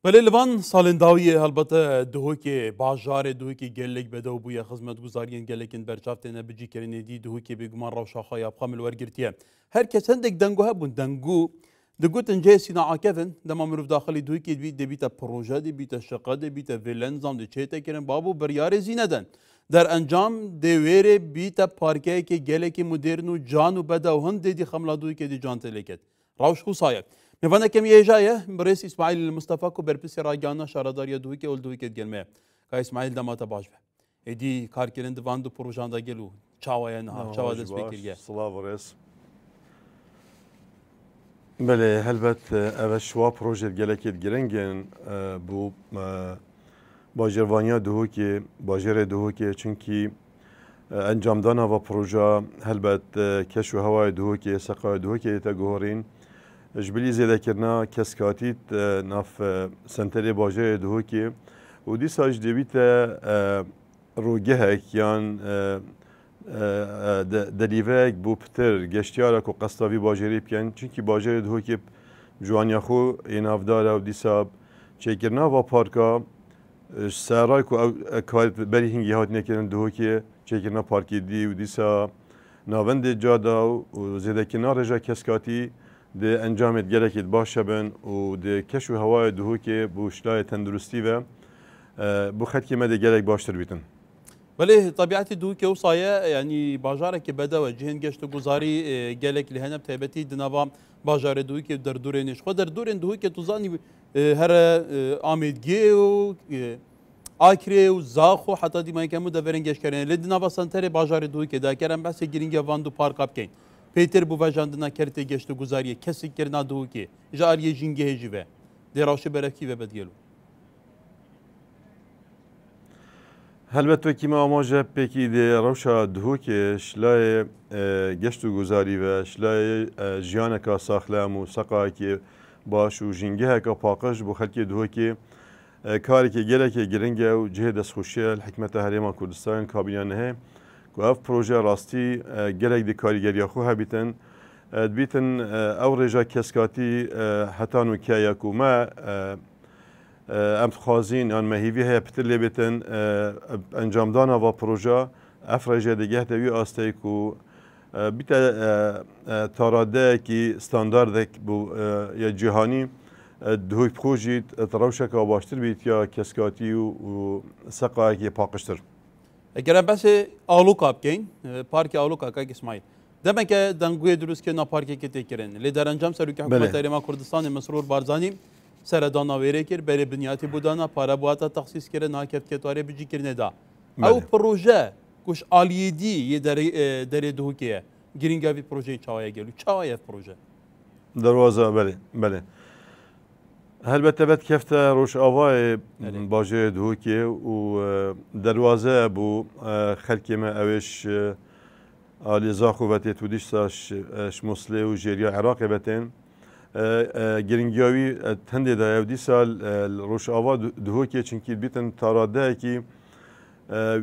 ولی لبان سالن داویه البته دهوکی باجار دهوکی گلک بدو بویا خدمت گزارین گلکن برچافت نبجی کرنی دی دهوکی بگمان روشا خای ابقام الورگرتیه هر کس هندک دنگو هبون دنگو دقوت انجا سینا عاکفن دما مروف داخلی دهوکی دیبیتا پروژه دیبیتا شقه دیبیتا ولنزام دی چهتا کرن بابو بریار زیندن در انجام دویره بیتا پارکه که گلک مدرن و جان و بدو هند دی خملا دهوکی دی جان تلکت راوش خوصایه نفنا كم يجاية برئيس إسماعيل المصطفى كبربسي راجعنا شارداريا دويكي أول دويكي تجمع كإسماعيل دما تباجبه إدي كاركرين دفاندو بروجان دا جلو شاوية نها شاوية دس بكرية صلاة ورئيس بله هلبت أول شوا بروجه جلكي تجرنجن بو باجروانيا دوكي باجر دوكي چونكي انجام دانا و پروژه هلبت کشو هوای دوكي سقای دوكي تجهورين جبلی زیاده کرنا کسکاتیت ناف سنتری باجه دهوکی و دی ساج دویت روگه هکیان دلیوک بو پتر گشتیاره کو قصداوی باجری بکن چونکی باجه دهوکی جوانی خو اینافداره و دی ساب چه کرنا و پارکا سرای کو کار بری هنگی هات نکردن دهوکی چه کرنا پارکی دی و دی سا ناوند جادا و زیاده کرنا رجا کسکاتی ده انجامت گلکت باشه بن و ده کشو هوای دهوکی بوشلای تندرستی و بو خد که مده گلک باشتر بیتن. ولی طبیعت دهوکی وصایه یعنی باجاره که بده و جهن گشت گزاری گلک لهنه بتابتی دنوا باجار دهوکی در دورینش خود در دورین دهوکی توزانی هر آمیدگی و آکری و زاخو حتی دی مایکمو دورنگش کردن لدنوا سنتر باجار دهوکی دا کردن بس گرینگ واندو پارک اپکن. پیتر بو وجاندنا کرته گشت گزاریه کسی کرنا دهوکی جاریه جنگه هجوه دیراش برکی و بدگلو هلبته که ما آماجه پیکی ده روشا دهوکی شلای گشت گزاری و شلای جیانه که ساخلم و سقا که باش و جنگه که پاقش بو خلکی دهوکی کاری که گله که گرنگه و جه دست خوشیه الحکمت هریما کردستان کابینانه که اف پروژه راستی گلک دی کاریگری خو هبیتن بیتن او رجا کسکاتی حتی نوکیا کو ما ام خوازین آن مهیوی های پتر بیتن انجام دانا و پروژه اف رجا دیگه توی آسته کو بیت تاراده کی استاندارد بو یا جهانی دهوی پروژیت تروشک و باشتر بیت یا کسکاتی و سقا کی پاکشتر اگر بس آلوکا بکن پارک آلوکا که اسماعیل دم که دنگوی درست که نا پارکی که تکرن لیدر انجام سروی که حکومت ایران کردستان مسرور بارزانی سردانا ویره کر بر بنیاتی بودانا پارا بواتا تخصیص کرد ناکفت کتواره بجی کرنه دا او پروژه کش آلیدی یه در دهوکیه گرینگاوی پروژه چاویه گلو چاویه پروژه دروازه بله هلبته بد کفته روش آوای باجه دهوکی و دروازه بو خلکی ما اوش آلی زاخو بته تودیش ساش شمسله و جریه عراق بتن گرینگیاوی تنده دایو دی سال روش آوا دهوکی چنکی بیتن تاراده کی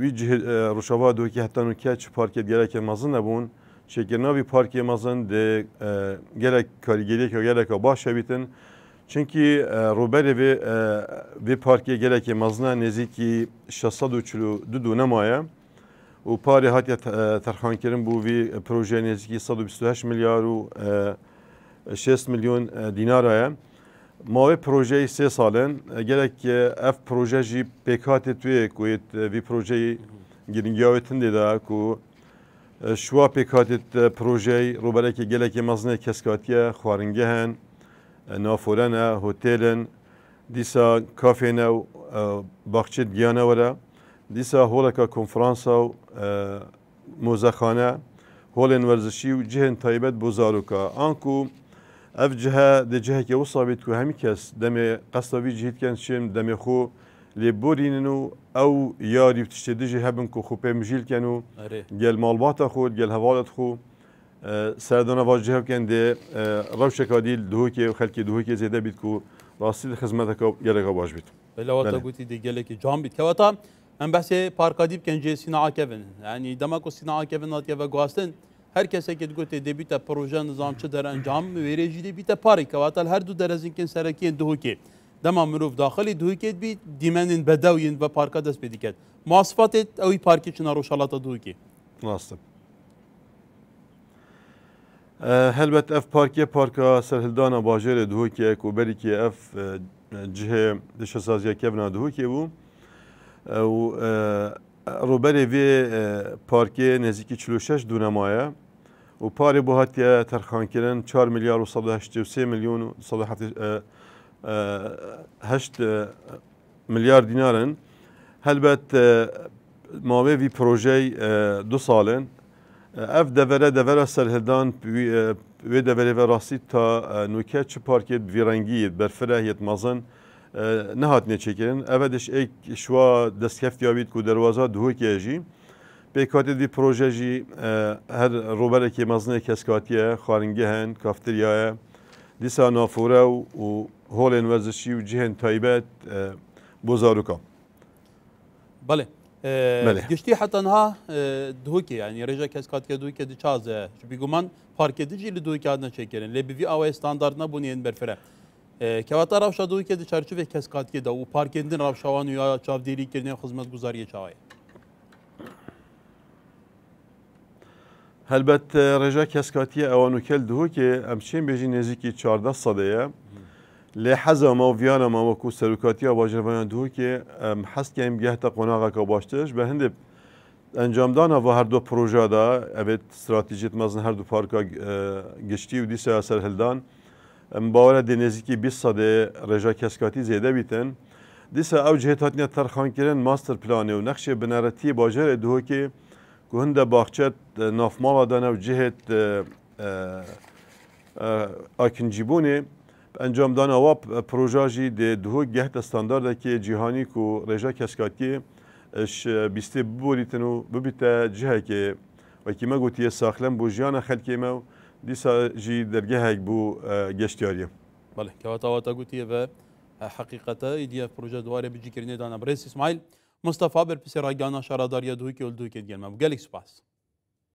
ویجه روش آوا دهوکی حتی نوکه چه پارکت گلک مازن نبون شکرناوی پارکی مازن ده گلک کاریگری که گلک باشه بیتن چونکی روبری وی پارکی گله که مزنا نزدیکی 642 نمایه و پاری هاتی ترخان کردن بو وی پروژه نزدیکی 128 میلیارد و 6 میلیون دیناره ما پروژه 3 سالن گله که اف پروژه جی پیکات توی کویت وی پروژه گرینگیاوی تنده دا کو شوا پیکات پروژه روبری که گله که مزنا کسکاتیه خوارنگه هن نافورنا هتلن دیسا کافینا و باغچه دیانه وره دیسا هولکا کنفرانسا و موزخانه هولن ورزشی و جهن تایبت بزاروکا آنکو اف جهه ده جهه که وصابت که همی کس دم قصداوی جهید کن شم دم خو لبورینو او یاری بتشتده جهه بن که خوبه مجیل کنو گل مالبات خود گل حوالت خو سردان واجه کنده روش کادیل دهوکی و خلکی دهوکی زیاده بید کو راستی خدمت کا گلگا باش بید. بله وقتا گویی دیگه که جام بید که وقتا هم بحث پارکادی بکن جه صناعه کردن یعنی دما کو صناعه کردن ناتیه و گواستن هر کسی که گویی دیبیت پروژه نظام چه در انجام ویرجی دیبیت پاری که وقتا هر دو در از اینکه سرکی دهوکی دما مروف داخلی دوکید بی دیمنین بدوین و پارکا دست پیدا کرد مواصفات اوی پارکی چنا روشالات دوکی ناستم هلبت اف پارکا سرهلدانا باجر دوکی کو بری که اف جهه دشسازی کبنا دوکی بو و روبری وی پارکی نزدیکی 46 دونمایه و پاری بو هاتیه ترخان کردن 4 میلیارد و 183 میلیون و 108 میلیارد دینارن هلبت ماوی وی پروژه 2 سالن اف devere serhildan ve devere ve rastî ta nûke çi parkê vîrengiyê berfirehiyet mazin nehatine çekirin. Ev diş ek şwa destkeftya bît ku derwaza duhokê jî pêkatê vî proje jî her roberekê mezinê keskatiye xwaringehin kafteryaye dîsa nafore û holên werzişî û cihên taybet bo zarokan. بله گشتی حتی نها دوکی یعنی رجا کسکات که دوکی دی چازه بیگمان پارک دیجی دوکی آدم چکرین لبی آوای استاندارد نبودین برفره که وقت روشا دوکی دی چارچوب کسکات که دو پارک دین روشوان یا چاودیری کردن خدمت گزاری چاوی هلبت رجا کسکاتی اوانو کل دوکی امشین بیجی نزدیکی 14 ساله لحظه ما ویانا ما وکو سروکاتی آباجروان دوه که حس کیم گهت قناقه که باشتش به هند انجام دانا و هر دو پروژه دا اوید استراتژیت مزن هر دو پارکا گشتی و دیسه اثر هلدان باور دنیزی که 20 ساده رجا کسکاتی زیاده بیتن دیسه او جهت هاتنیا ترخان کردن ماستر پلانه و نقشه بنارتی باجر دوه که هنده باخچت نافمالا دانه و جهت آکنجیبونه انجام دان آوا پروژه ده دو گهت استاندارد که جهانی کو رجا کسکاتی اش بیسته بولیتنو ببیت جهه که و کی مگوتی ساخلم بو جیان خلکی ما دیسا جی درگه بو گشتیاریه. بله که وقتا گوتیه و حقیقتا ایدیا پروژه دواره بجی کرنه دانا برس اسماعیل مصطفی برپسی راگانا شاراداریا دوی که ولدوی که دیگه ما گلیک سپاس.